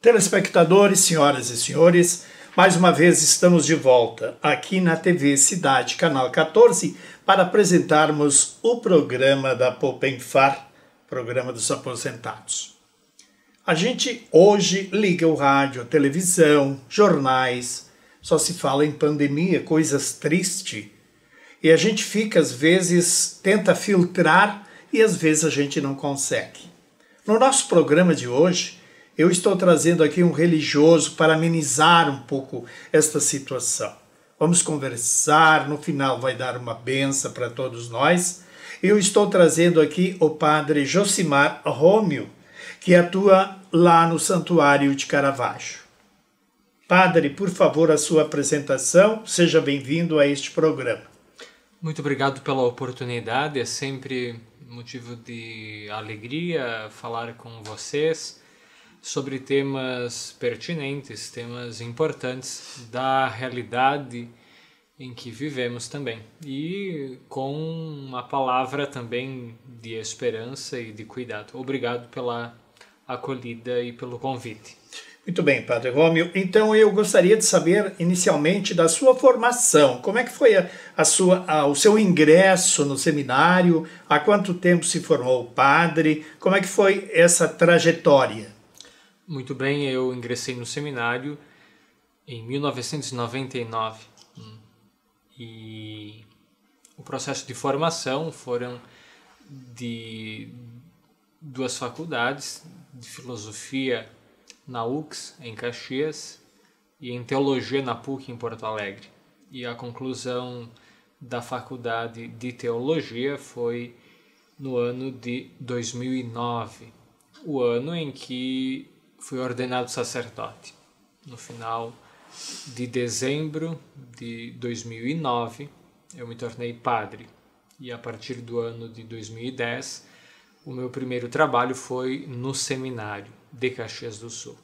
Telespectadores, senhoras e senhores, mais uma vez estamos de volta aqui na TV Cidade, canal 14, para apresentarmos o programa da Popenfar, programa dos aposentados. A gente hoje liga o rádio, a televisão, jornais, só se fala em pandemia, coisas tristes, e a gente fica, às vezes, tenta filtrar e às vezes a gente não consegue. No nosso programa de hoje, eu estou trazendo aqui um religioso para amenizar um pouco esta situação. Vamos conversar, no final vai dar uma benção para todos nós. Eu estou trazendo aqui o padre Josimar Rômio, que atua lá no Santuário de Caravaggio. Padre, por favor, a sua apresentação. Seja bem-vindo a este programa. Muito obrigado pela oportunidade. É sempre motivo de alegria falar com vocês sobre temas pertinentes, temas importantes da realidade em que vivemos também. E com uma palavra também de esperança e de cuidado. Obrigado pela acolhida e pelo convite. Muito bem, Padre Rômio. Então eu gostaria de saber inicialmente da sua formação. Como é que foi o seu ingresso no seminário? Há quanto tempo se formou padre? Como é que foi essa trajetória? Muito bem, eu ingressei no seminário em 1999 e o processo de formação foram de duas faculdades, de filosofia na UX, em Caxias, e em teologia na PUC, em Porto Alegre. E a conclusão da faculdade de teologia foi no ano de 2009, o ano em que fui ordenado sacerdote. No final de dezembro de 2009, eu me tornei padre. E a partir do ano de 2010, o meu primeiro trabalho foi no seminário de Caxias do Sul.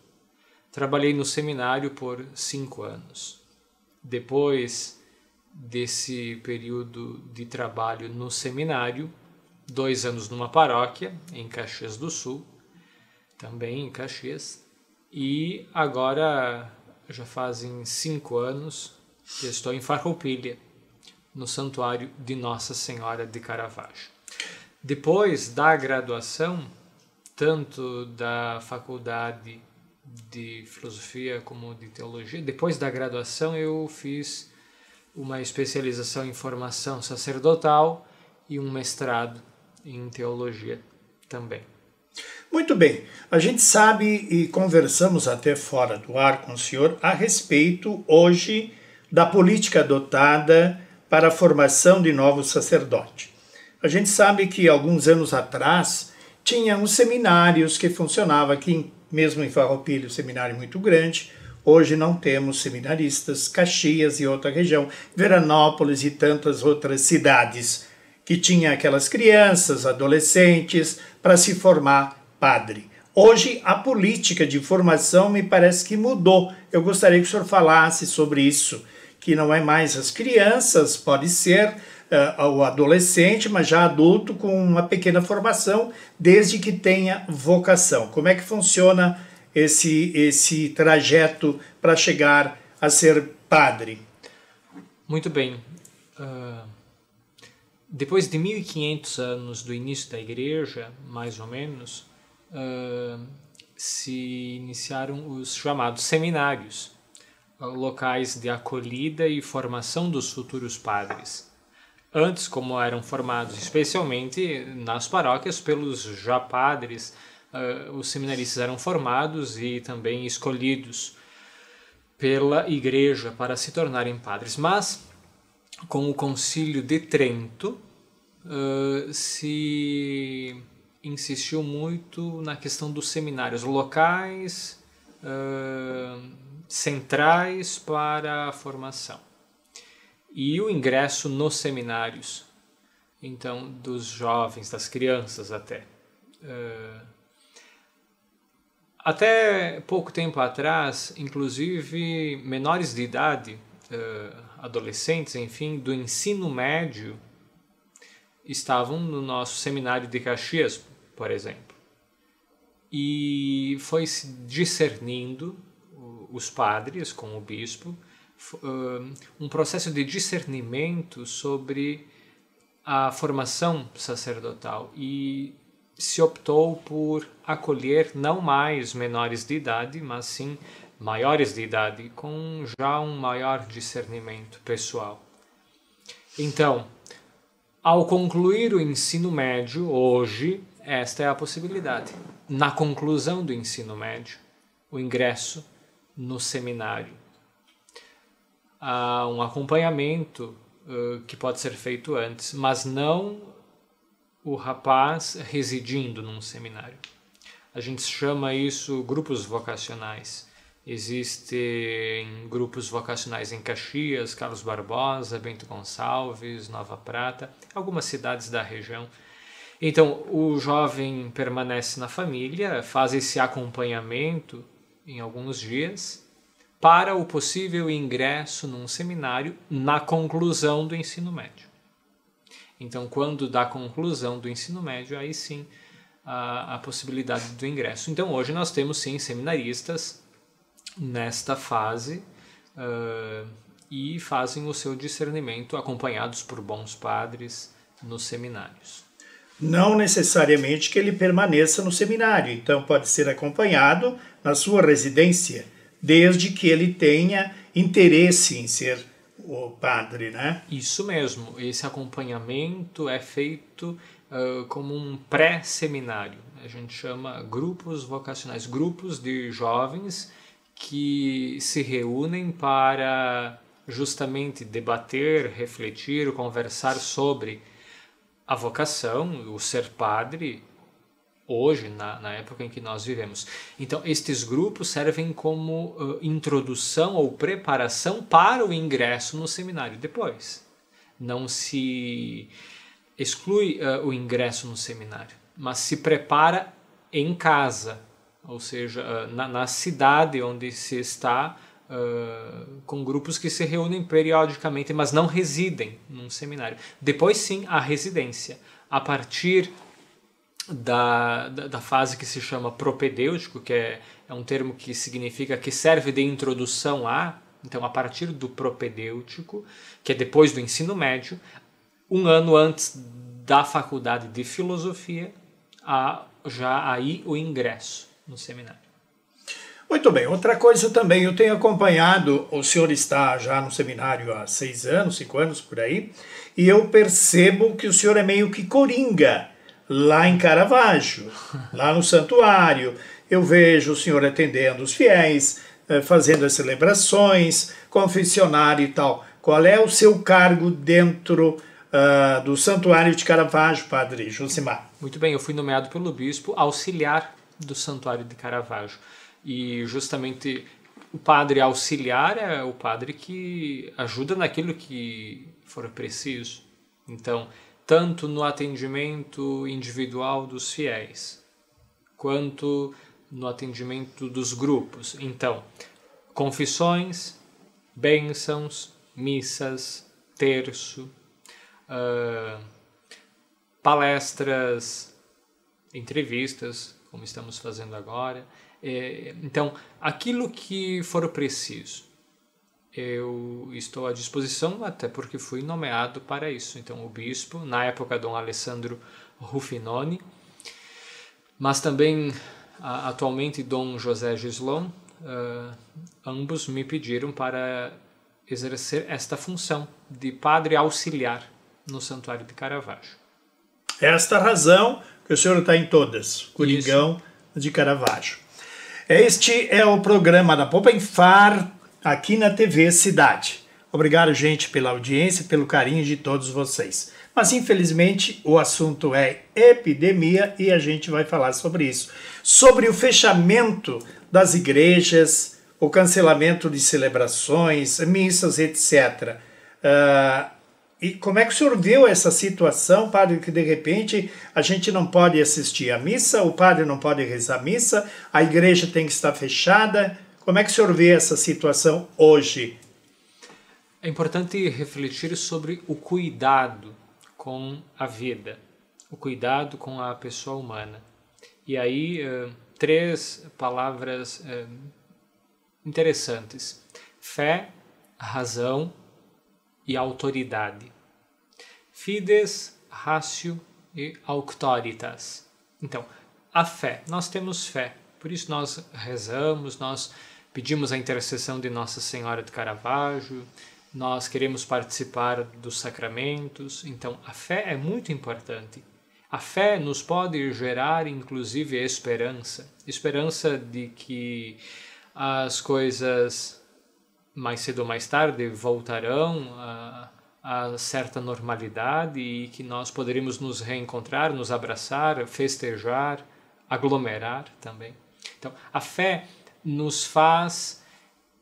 Trabalhei no seminário por 5 anos. Depois desse período de trabalho no seminário, 2 anos numa paróquia em Caxias do Sul, também em Caxias, e agora já fazem 5 anos que estou em Farroupilha, no Santuário de Nossa Senhora de Caravaggio. Depois da graduação, tanto da faculdade de filosofia como de teologia, depois da graduação eu fiz uma especialização em formação sacerdotal e um mestrado em teologia também. Muito bem, a gente sabe e conversamos até fora do ar com o senhor a respeito hoje da política adotada para a formação de novos sacerdotes. A gente sabe que alguns anos atrás tinha uns seminários que funcionavam aqui, mesmo em Farroupilha, um seminário muito grande. Hoje não temos seminaristas, Caxias e outra região, Veranópolis e tantas outras cidades que tinha aquelas crianças, adolescentes, para se formar padre. Hoje a política de formação me parece que mudou. Eu gostaria que o senhor falasse sobre isso, que não é mais as crianças, pode ser o adolescente, mas já adulto com uma pequena formação, desde que tenha vocação. Como é que funciona esse trajeto para chegar a ser padre? Muito bem. Depois de 1500 anos do início da igreja, mais ou menos, se iniciaram os chamados seminários, locais de acolhida e formação dos futuros padres. Antes, como eram formados especialmente nas paróquias pelos já padres, os seminaristas eram formados e também escolhidos pela igreja para se tornarem padres. Mas, com o Concílio de Trento, se insistiu muito na questão dos seminários locais, centrais para a formação. E o ingresso nos seminários, então, dos jovens, das crianças até. Até pouco tempo atrás, inclusive menores de idade, adolescentes, enfim, do ensino médio, estavam no nosso seminário de Caxias, por exemplo. e foi se discernindo os padres com o bispo, um processo de discernimento sobre a formação sacerdotal, e se optou por acolher não mais menores de idade, mas sim maiores de idade, com já um maior discernimento pessoal. Então, ao concluir o ensino médio, hoje, esta é a possibilidade. Na conclusão do ensino médio, o ingresso no seminário. Há um acompanhamento que pode ser feito antes, mas não o rapaz residindo num seminário. A gente chama isso grupos vocacionais. Existem grupos vocacionais em Caxias, Carlos Barbosa, Bento Gonçalves, Nova Prata, algumas cidades da região. Então, o jovem permanece na família, faz esse acompanhamento em alguns dias para o possível ingresso num seminário na conclusão do ensino médio. Então, quando dá a conclusão do ensino médio, aí sim a possibilidade do ingresso. Então, hoje nós temos sim seminaristas nesta fase e fazem o seu discernimento acompanhados por bons padres nos seminários. Não necessariamente que ele permaneça no seminário, então pode ser acompanhado na sua residência, desde que ele tenha interesse em ser o padre, né? Isso mesmo, esse acompanhamento é feito como um pré-seminário. A gente chama grupos vocacionais, grupos de jovens que se reúnem para justamente debater, refletir, conversar sobre a vocação, o ser padre, hoje, na época em que nós vivemos. Então, estes grupos servem como introdução ou preparação para o ingresso no seminário depois. Não se exclui o ingresso no seminário, mas se prepara em casa, ou seja, na cidade onde se está, com grupos que se reúnem periodicamente, mas não residem num seminário. Depois sim, a residência. A partir da fase que se chama propedêutico, que é um termo que significa que serve de introdução a, então a partir do propedêutico, que é depois do ensino médio, um ano antes da faculdade de filosofia, há já aí o ingresso no seminário. Muito bem, outra coisa também, eu tenho acompanhado, o senhor está já no seminário há 6 anos, 5 anos por aí, e eu percebo que o senhor é meio que coringa lá em Caravaggio, lá no santuário. Eu vejo o senhor atendendo os fiéis, fazendo as celebrações, confessionário e tal. Qual é o seu cargo dentro do santuário de Caravaggio, padre Josimar? Muito bem, eu fui nomeado pelo bispo auxiliar do santuário de Caravaggio. E justamente o padre auxiliar é o padre que ajuda naquilo que for preciso. Então, tanto no atendimento individual dos fiéis, quanto no atendimento dos grupos. Então, confissões, bênçãos, missas, terço, palestras, entrevistas, como estamos fazendo agora. Então, aquilo que for preciso, eu estou à disposição, até porque fui nomeado para isso. Então, o bispo, na época, Dom Alessandro Ruffinoni, mas também, atualmente, Dom José Gislon, ambos me pediram para exercer esta função de padre auxiliar no Santuário de Caravaggio. Esta razão que o senhor está em todas, Coringão de Caravaggio. Este é o programa da Popa em Far, aqui na TV Cidade. Obrigado, gente, pela audiência, pelo carinho de todos vocês. Mas, infelizmente, o assunto é epidemia e a gente vai falar sobre isso. Sobre o fechamento das igrejas, o cancelamento de celebrações, missas, etc. E como é que o senhor viu essa situação, padre, que de repente a gente não pode assistir à missa, o padre não pode rezar a missa, a igreja tem que estar fechada? Como é que o senhor vê essa situação hoje? É importante refletir sobre o cuidado com a vida, o cuidado com a pessoa humana. E aí três palavras interessantes: fé, razão e autoridade. Fides, ratio e auctoritas. Então, a fé, nós temos fé, por isso nós rezamos, nós pedimos a intercessão de Nossa Senhora de Caravaggio, nós queremos participar dos sacramentos, então a fé é muito importante. A fé nos pode gerar, inclusive, esperança. Esperança de que as coisas, mais cedo ou mais tarde, voltarão a certa normalidade e que nós poderemos nos reencontrar, nos abraçar, festejar, aglomerar também. Então, a fé nos faz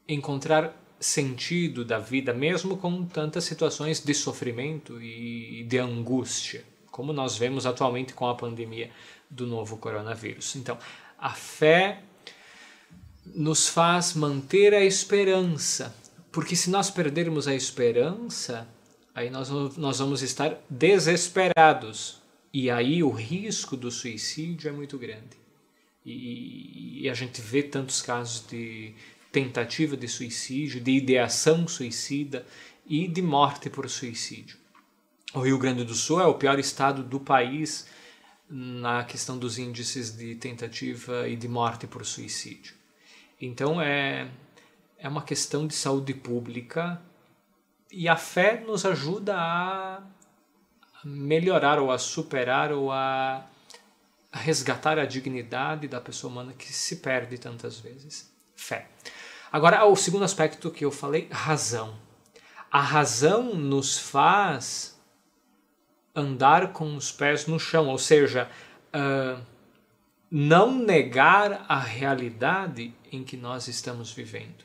encontrar sentido da vida, mesmo com tantas situações de sofrimento e de angústia, como nós vemos atualmente com a pandemia do novo coronavírus. Então, a fé nos faz manter a esperança, porque se nós perdermos a esperança, aí nós vamos estar desesperados, e aí o risco do suicídio é muito grande. E a gente vê tantos casos de tentativa de suicídio, de ideação suicida e de morte por suicídio. O Rio Grande do Sul é o pior estado do país na questão dos índices de tentativa e de morte por suicídio. Então é uma questão de saúde pública e a fé nos ajuda a melhorar ou a superar ou a resgatar a dignidade da pessoa humana que se perde tantas vezes. Fé. Agora, o segundo aspecto que eu falei, razão. A razão nos faz andar com os pés no chão, ou seja, não negar a realidade em que nós estamos vivendo.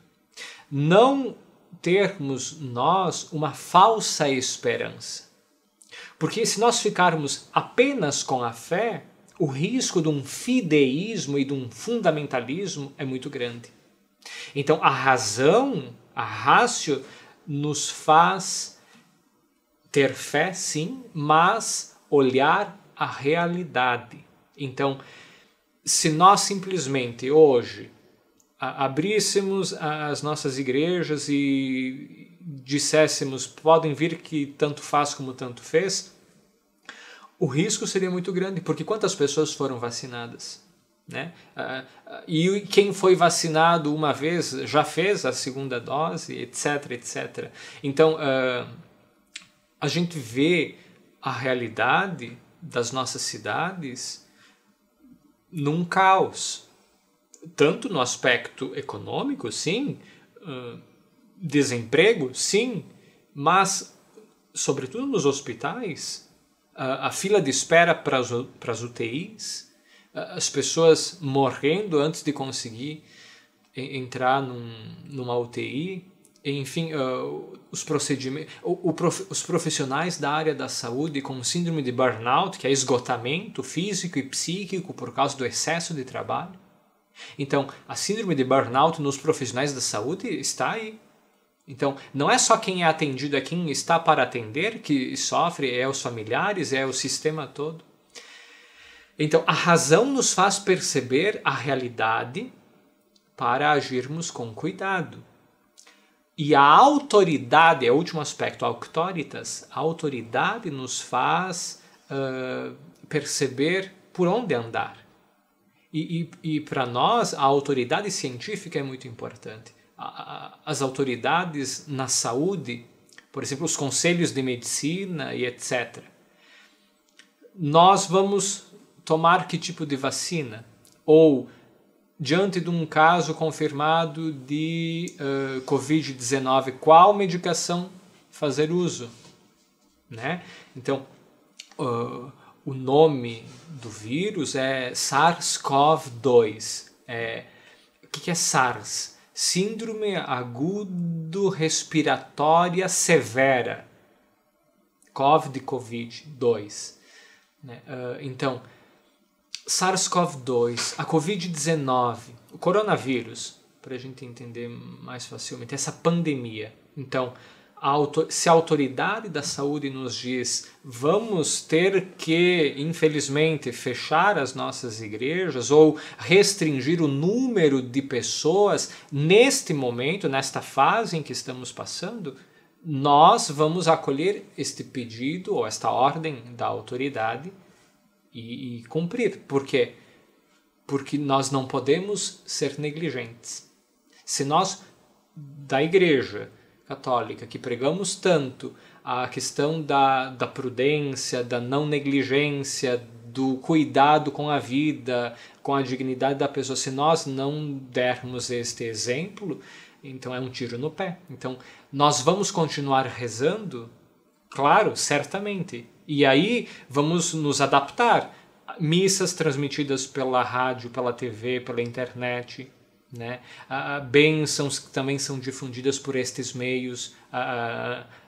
Não termos nós uma falsa esperança. Porque se nós ficarmos apenas com a fé, o risco de um fideísmo e de um fundamentalismo é muito grande. Então a razão, a ratio, nos faz ter fé, sim, mas olhar a realidade. Então, se nós simplesmente hoje abríssemos as nossas igrejas e disséssemos, podem vir que tanto faz como tanto fez, o risco seria muito grande, porque quantas pessoas foram vacinadas? Né? E quem foi vacinado uma vez já fez a segunda dose, etc, etc. Então, a gente vê a realidade das nossas cidades num caos. Tanto no aspecto econômico, sim, desemprego, sim, mas, sobretudo nos hospitais, a fila de espera para as UTIs, as pessoas morrendo antes de conseguir entrar numa UTI, enfim, os procedimentos, os profissionais da área da saúde com síndrome de burnout, que é esgotamento físico e psíquico por causa do excesso de trabalho. Então, a síndrome de burnout nos profissionais da saúde está aí. Então, não é só quem é atendido, é quem está para atender que sofre, é os familiares, é o sistema todo. Então, a razão nos faz perceber a realidade para agirmos com cuidado. E a autoridade, é o último aspecto, a auctoritas, a autoridade nos faz perceber por onde andar. E para nós, a autoridade científica é muito importante. As autoridades na saúde, por exemplo, os conselhos de medicina e etc. Nós vamos tomar que tipo de vacina? Ou, diante de um caso confirmado de Covid-19, qual medicação fazer uso? Né? Então, o nome do vírus é SARS-CoV-2. O que é SARS? Síndrome agudo respiratória severa. CoV de Covid-2. Né? Então, SARS-CoV-2, a Covid-19, o coronavírus, para a gente entender mais facilmente, essa pandemia. Então, se a autoridade da saúde nos diz vamos ter que, infelizmente, fechar as nossas igrejas ou restringir o número de pessoas neste momento, nesta fase em que estamos passando, nós vamos acolher este pedido ou esta ordem da autoridade e cumprir. Por quê? Porque nós não podemos ser negligentes. Se nós, da Igreja Católica, que pregamos tanto a questão da prudência, da não negligência, do cuidado com a vida, com a dignidade da pessoa, se nós não dermos este exemplo, então é um tiro no pé. Então, nós vamos continuar rezando? Claro, certamente. E aí vamos nos adaptar. Missas transmitidas pela rádio, pela TV, pela internet, né? Bênçãos que também são difundidas por estes meios,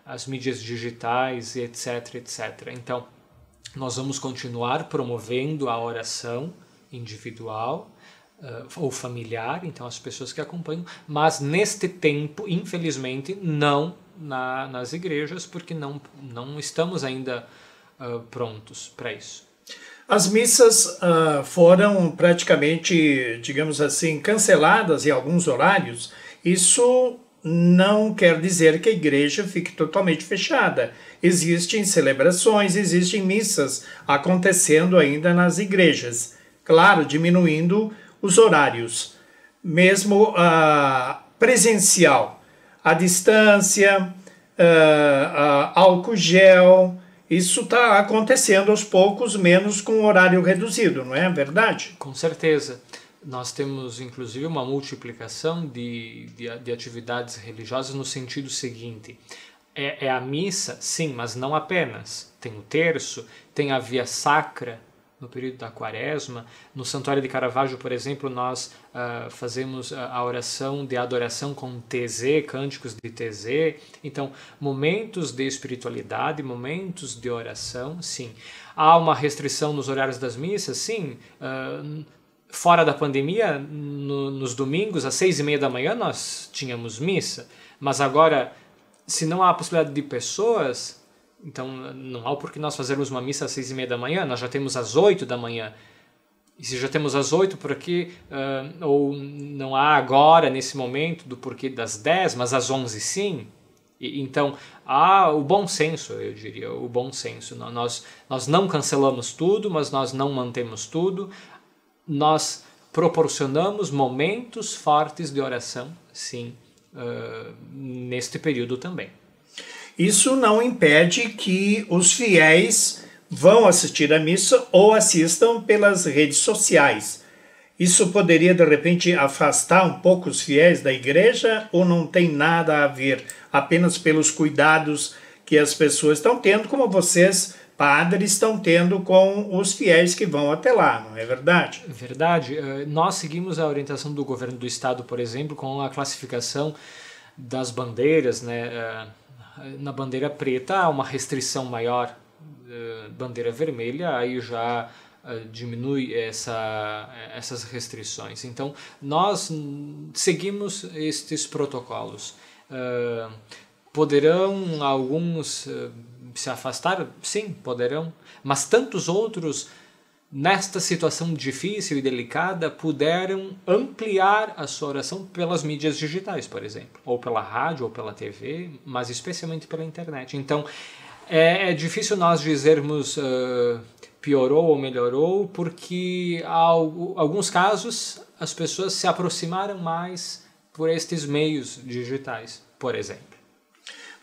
as mídias digitais, etc, etc. Então, nós vamos continuar promovendo a oração individual ou familiar, então as pessoas que acompanham, mas neste tempo, infelizmente, não nas igrejas, porque não estamos ainda prontos para isso. As missas foram praticamente, digamos assim, canceladas em alguns horários. Isso não quer dizer que a igreja fique totalmente fechada. Existem celebrações, existem missas acontecendo ainda nas igrejas. Claro, diminuindo os horários. Mesmo presencial, à distância, álcool gel. Isso está acontecendo aos poucos, menos com horário reduzido, não é verdade? Com certeza. Nós temos, inclusive, uma multiplicação de atividades religiosas no sentido seguinte. É a missa, sim, mas não apenas. Tem o terço, tem a via sacra no período da quaresma. No Santuário de Caravaggio, por exemplo, nós fazemos a oração de adoração com TZ, cânticos de TZ. Então, momentos de espiritualidade, momentos de oração, sim. Há uma restrição nos horários das missas, sim. Fora da pandemia, nos domingos, às 6h30 da manhã, nós tínhamos missa. Mas agora, se não há possibilidade de pessoas, então não há por que nós fazermos uma missa às 6h30 da manhã, nós já temos às 8 da manhã. E se já temos às 8, por aqui, ou não há agora, nesse momento, do porquê das 10, mas às 11 sim. Então, há o bom senso, eu diria, o bom senso. Nós não cancelamos tudo, mas nós não mantemos tudo. Nós proporcionamos momentos fortes de oração, sim, neste período também. Isso não impede que os fiéis vão assistir à missa ou assistam pelas redes sociais. Isso poderia, de repente, afastar um pouco os fiéis da igreja ou não tem nada a ver, apenas pelos cuidados que as pessoas estão tendo, como vocês, padres, estão tendo com os fiéis que vão até lá, não é verdade? Verdade. Nós seguimos a orientação do governo do estado, por exemplo, com a classificação das bandeiras, né? Na bandeira preta há uma restrição maior, bandeira vermelha aí já diminui essas restrições. Então, nós seguimos estes protocolos. Poderão alguns se afastar? Sim, poderão. Mas tantos outros, nesta situação difícil e delicada, puderam ampliar a sua oração pelas mídias digitais, por exemplo. Ou pela rádio, ou pela TV, mas especialmente pela internet. Então, é difícil nós dizermos piorou ou melhorou, porque há alguns casos as pessoas se aproximaram mais por estes meios digitais, por exemplo.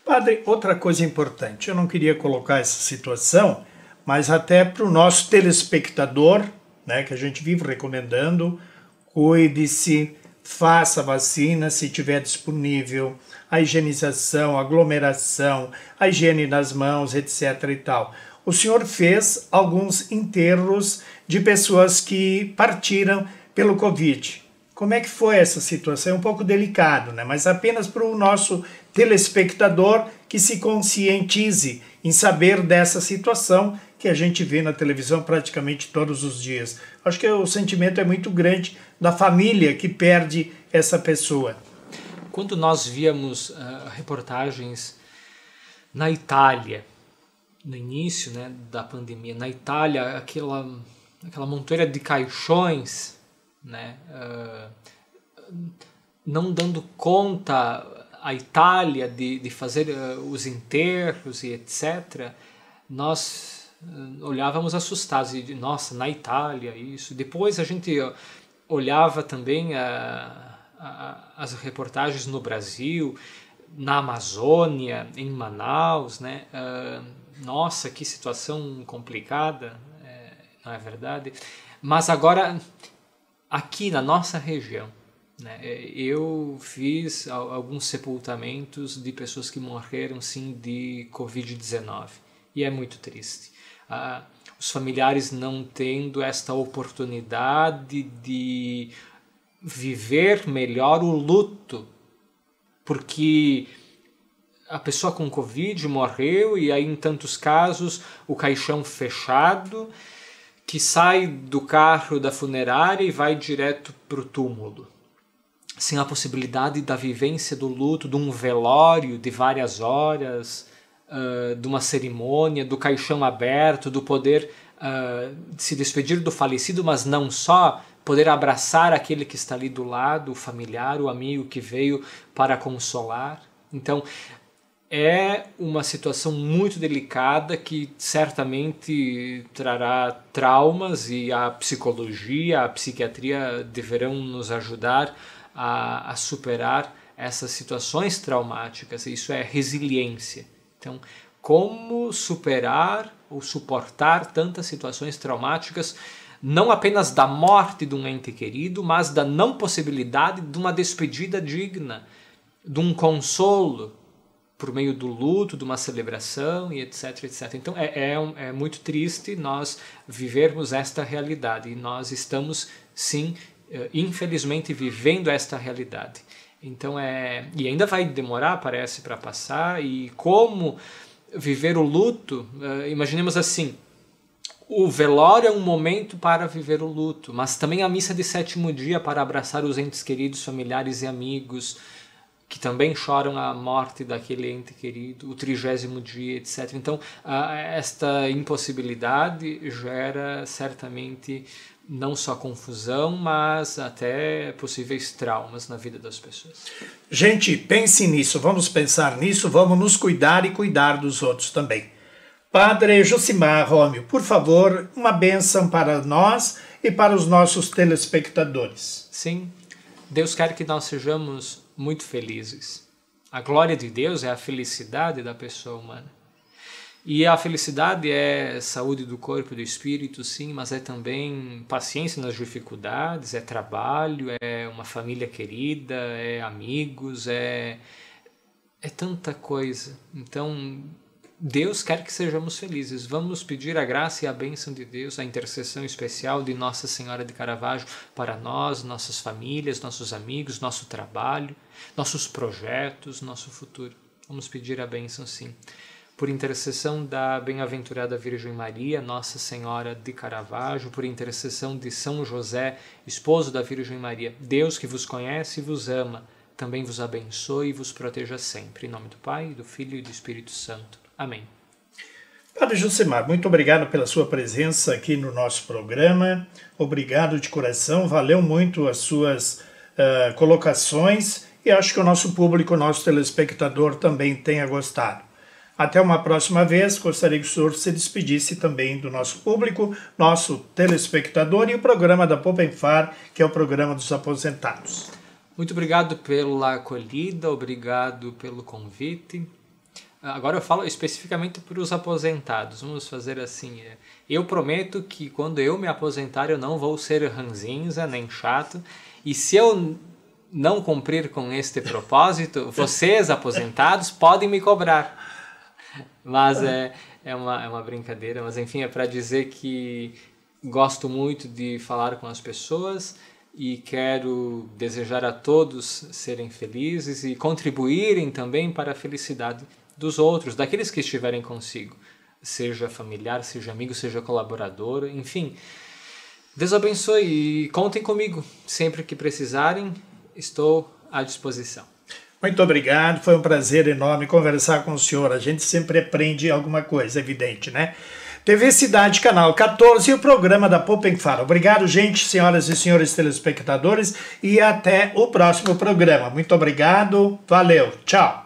Padre, outra coisa importante, eu não queria colocar essa situação, mas até para o nosso telespectador, né, que a gente vive recomendando, cuide-se, faça a vacina se tiver disponível, a higienização, a aglomeração, a higiene das mãos, etc. e tal. O senhor fez alguns enterros de pessoas que partiram pelo Covid. Como é que foi essa situação? É um pouco delicado, né? Mas apenas para o nosso telespectador que se conscientize em saber dessa situação que a gente vê na televisão praticamente todos os dias. Acho que o sentimento é muito grande da família que perde essa pessoa. Quando nós víamos reportagens Na Itália, no início, né, da pandemia, na Itália, aquela montoeira de caixões, né, não dando conta a Itália de fazer os enterros e etc., nós olhávamos assustados e, nossa, na Itália isso. Depois a gente olhava também as reportagens no Brasil, na Amazônia, em Manaus, né? Nossa, que situação complicada, não é verdade? Mas agora, aqui na nossa região, né, eu fiz alguns sepultamentos de pessoas que morreram, sim, de Covid-19. E é muito triste. Os familiares não tendo esta oportunidade de viver melhor o luto, porque a pessoa com Covid morreu e aí em tantos casos o caixão fechado, que sai do carro da funerária e vai direto para o túmulo, sem a possibilidade da vivência do luto, de um velório de várias horas, de uma cerimônia, do caixão aberto, do poder se despedir do falecido, mas não só, poder abraçar aquele que está ali do lado, o familiar, o amigo que veio para consolar. Então, é uma situação muito delicada que certamente trará traumas, e a psicologia, a psiquiatria deverão nos ajudar a superar essas situações traumáticas. Isso é resiliência. Então, como superar ou suportar tantas situações traumáticas, não apenas da morte de um ente querido, mas da não possibilidade de uma despedida digna, de um consolo por meio do luto, de uma celebração e etc, etc. Então é muito triste nós vivermos esta realidade, e nós estamos, sim, infelizmente vivendo esta realidade. Então e ainda vai demorar, parece, para passar. E como viver o luto, imaginemos assim, o velório é um momento para viver o luto, mas também a missa de sétimo dia para abraçar os entes queridos, familiares e amigos, que também choram a morte daquele ente querido, o 30º dia, etc. Então, esta impossibilidade gera certamente não só confusão, mas até possíveis traumas na vida das pessoas. Gente, pense nisso, vamos pensar nisso, vamos nos cuidar e cuidar dos outros também. Padre Josimar Romeu, por favor, uma bênção para nós e para os nossos telespectadores. Sim, Deus quer que nós sejamos muito felizes. A glória de Deus é a felicidade da pessoa humana. E a felicidade é saúde do corpo e do espírito, sim, mas é também paciência nas dificuldades, é trabalho, é uma família querida, é amigos, é tanta coisa. Então, Deus quer que sejamos felizes. Vamos pedir a graça e a bênção de Deus, a intercessão especial de Nossa Senhora de Caravaggio para nós, nossas famílias, nossos amigos, nosso trabalho, nossos projetos, nosso futuro. Vamos pedir a bênção, sim. Por intercessão da bem-aventurada Virgem Maria, Nossa Senhora de Caravaggio, por intercessão de São José, esposo da Virgem Maria, Deus que vos conhece e vos ama, também vos abençoe e vos proteja sempre. Em nome do Pai, do Filho e do Espírito Santo. Amém. Padre Josimar, muito obrigado pela sua presença aqui no nosso programa. Obrigado de coração, valeu muito as suas colocações, e acho que o nosso público, o nosso telespectador também tenha gostado. Até uma próxima vez, gostaria que o senhor se despedisse também do nosso público, nosso telespectador, e o programa da Popemfar, que é o programa dos aposentados. Muito obrigado pela acolhida, obrigado pelo convite. Agora eu falo especificamente para os aposentados. Vamos fazer assim. Eu prometo que quando eu me aposentar eu não vou ser ranzinza nem chato. E se eu não cumprir com este propósito, vocês aposentados podem me cobrar. Mas é uma brincadeira. Mas enfim, é para dizer que gosto muito de falar com as pessoas e quero desejar a todos serem felizes e contribuírem também para a felicidade dos outros, daqueles que estiverem consigo, seja familiar, seja amigo, seja colaborador, enfim. Deus abençoe e contem comigo. Sempre que precisarem, estou à disposição. Muito obrigado, foi um prazer enorme conversar com o senhor. A gente sempre aprende alguma coisa, evidente, né? TV Cidade, canal 14 e o programa da Poupen Fala. Obrigado, gente, senhoras e senhores telespectadores, e até o próximo programa. Muito obrigado, valeu, tchau.